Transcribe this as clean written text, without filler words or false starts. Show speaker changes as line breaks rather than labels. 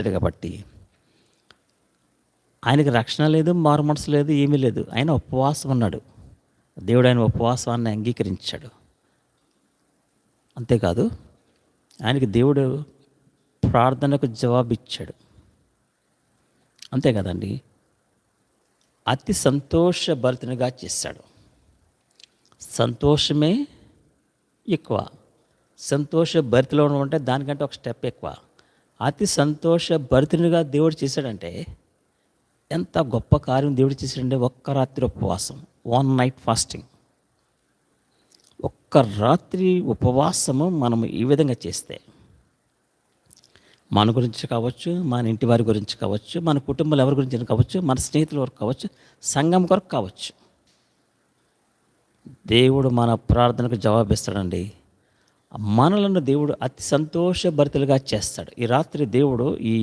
లేదు కాబట్టి ఆయనకి రక్షణ లేదు, మారు మనసు లేదు, ఏమీ లేదు. ఆయన ఉపవాసం ఉన్నాడు. దేవుడు ఆయన ఉపవాసాన్ని అంగీకరించాడు. అంతేకాదు ఆయనకి దేవుడు ప్రార్థనకు జవాబిచ్చాడు. అంతే కదండి. అతి సంతోషభరితునిగా చేశాడు. సంతోషమే ఎక్కువ. సంతోషభరితలో ఉండడం అంటే దానికంటే ఒక స్టెప్ ఎక్కువ. అతి సంతోషభరితునిగా దేవుడు చేశాడంటే ఎంత గొప్ప కార్యం దేవుడు చేశాడంటే ఒక్క రాత్రి ఉపవాసం, 1 నైట్ ఫాస్టింగ్. ఒక్క రాత్రి ఉపవాసము మనం ఈ విధంగా చేస్తే మన గురించి కావచ్చు, మన ఇంటి వారి గురించి కావచ్చు, మన కుటుంబాలు ఎవరి గురించి కావచ్చు, మన స్నేహితుల వరకు కావచ్చు, సంఘం కొరకు కావచ్చు, దేవుడు మన ప్రార్థనకు జవాబిస్తాడండి. మనలను దేవుడు అతి సంతోషభరితులుగా చేస్తాడు. ఈ రాత్రి దేవుడు ఈ